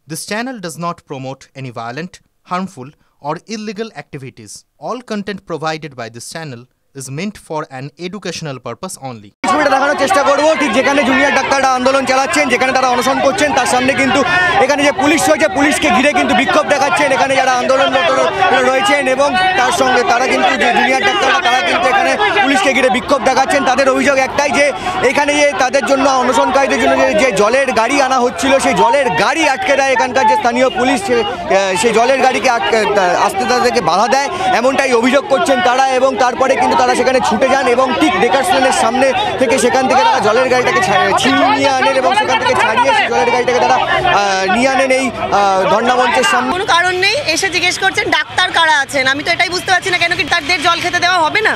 This channel does not promote any violent, harmful, or illegal activities. All content provided by this channel is meant for an educational purpose only. দেখানোর চেষ্টা করব ঠিক যেখানে junior ডাক্তাররা আন্দোলন চালাচ্ছেন, যেখানে তারা অনশন করছেন, তার সামনে কিন্তু এখানে যে পুলিশ রয়েছে, পুলিশকে ঘিরে কিন্তু বিক্ষোভ দেখাচ্ছেন এখানে যারা আন্দোলনরত রয়েছেন, এবং তার সঙ্গে তারা কিন্তু যে জুনিয়র ডাক্তাররা তারা কিন্তু এখানে পুলিশকে ঘিরে বিক্ষোভ দেখাচ্ছেন। তাদের অভিযোগ একটাই যে এখানে যে তাদের জন্য অনশনকারীদের জন্য যে জলের গাড়ি আনা হচ্ছিল, সেই জলের গাড়ি আটকে দেয় এখানকার যে স্থানীয় পুলিশ, সেই জলের গাড়িকে আসতে তাদেরকে বাধা দেয়, এমনটাই অভিযোগ করছেন তারা। এবং তারপরে কিন্তু তারা সেখানে ছুটে যান এবং ঠিক ডেকার্সল্যান্ডের সামনে থেকে সেখান থেকে তারা জলের গাড়িটাকে ছিনিয়ে নিয়ে আনেন এবং সেখান থেকে ছাড়িয়ে সেই জলের গাড়িটাকে তারা নিয়ে আনেন এই ধর্ণামঞ্চের সামনে। কোনো কারণ নেই, এসে জিজ্ঞেস করছেন ডাক্তার কারা আছেন। আমি তো এটাই বুঝতে পারছি না কেন কি তাদের জল খেতে দেওয়া হবে না,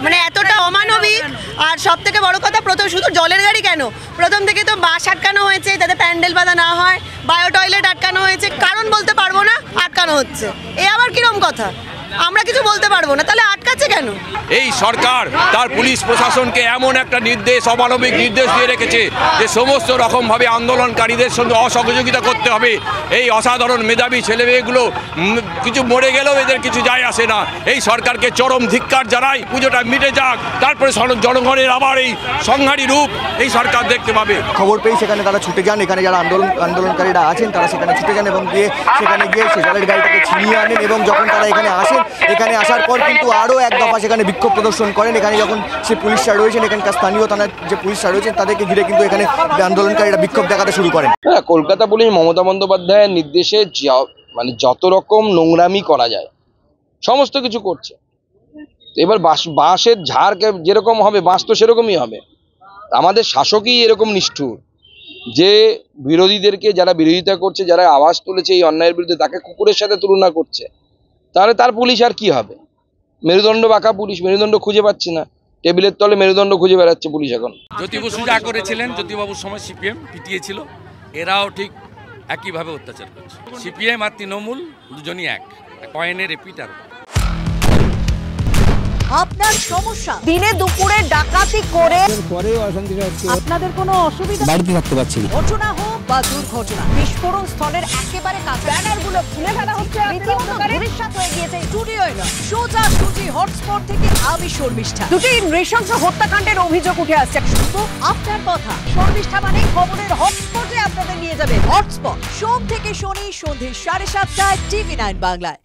মানে এতটা অমানবিক। আর সব থেকে বড় কথা, প্রথম শুধু জলের গাড়ি কেন, প্রথম থেকে তো বাস আটকানো হয়েছে যাতে প্যান্ডেল বাঁধা না হয়, বায়ো টয়লেট আটকানো হয়েছে, কারণ বলতে পারবো না, আটকানো হচ্ছে। এ আবার কিরম কথা, আমরা কিছু বলতে পারবো না, তাহলে আটকাচ্ছে কেন? এই সরকার তার পুলিশ প্রশাসনকে এমন একটা নির্দেশ, অমানবিক নির্দেশ দিয়ে রেখেছে যে সমস্ত রকমভাবে আন্দোলনকারীদের সঙ্গে অসহযোগিতা করতে হবে। এই অসাধারণ মেধাবী ছেলেমেয়েগুলো কিছু মরে গেলেও এদের কিছু যায় আসে না। এই সরকারকে চরম ধিক্কার জানাই। পুজোটা মিটে যাক, তারপরে জনগণের আবার এই সংহারী রূপ এই সরকার দেখতে পাবে। খবর পেয়ে সেখানে তারা ছুটে যান, এখানে যারা আন্দোলনকারীরা আছেন তারা সেখানে ছুটে যান এবং সেখানে গিয়ে সে জলের গাড়িটাকে ছিনিয়ে আনেন। এবং যখন তারা এখানে আসেন, এখানে আসার পর কিন্তু আরও এক দফা সেখানে বিক্ষোভ প্রদর্শন করেন। এখানে যখন সে পুলিশরা রয়েছেন, এখানকার স্থানীয় থানার যে পুলিশরা রয়েছেন, তাদেরকে ঘিরে কিন্তু এখানে আন্দোলনকারীরা বিক্ষোভ দেখাতে শুরু করেন। হ্যাঁ, কলকাতা পুলিশ মমতা বন্দ্যোপাধ্যায়ের নির্দেশে মানে যত রকম নোংরামি করা যায় সমস্ত কিছু করছে। এবার বাঁশের ঝাড় যেরকম হবে, বাঁশ তো সেরকমই হবে। আমাদের শাসকই এরকম নিষ্ঠুর যে বিরোধীদেরকে, যারা বিরোধিতা করছে, যারা আওয়াজ তুলেছে এই অন্যায়ের বিরুদ্ধে, তাকে কুকুরের সাথে তুলনা করছে। তাহলে তার পুলিশ আর কি হবে? মেরুদণ্ড বাঁকা পুলিশ, মেরুদণ্ড খুঁজে পাচ্ছে না, টেবিলের তলে মেরুদণ্ড খুঁজে বেড়াচ্ছে পুলিশ এখন। জ্যোতি বসু যা করেছিলেন, জ্যোতিবাবুর সময় সিপিএম পিটিয়েছিল, এরাও ঠিক একইভাবে অত্যাচার করছে। সিপিএম আর তৃণমূল দুজনই এক কয়েনের রিপিট। আর আপনার সমস্যা, দিনে দুপুরে ডাকাতি করে আপনাদের কোনো অসুবিধা, বাড়িতে থাকতে পারছি না, ঘটনা হোক বা দুর্ঘটনা, বিস্ফোরণ স্থলের একেবারে কাছে ব্যানারগুলো খুলে ফেলা হচ্ছে, রীতিমতো ভবিষ্যৎ হয়ে গিয়েছে স্টুডিওয় নয়, সোজা সুজি হটস্পট থেকে আমি শর্মিষ্ঠা। দুটি নৃশংস হত্যাকাণ্ডের অভিযোগ উঠে আসছে, শুধু আপনার কথা। শর্মিষ্ঠা মানে খবরের হটস্পটে আপনাদের নিয়ে যাবে। হটস্পট সোম থেকে শনি সন্ধ্যে 7:30টায় TV9 বাংলায়।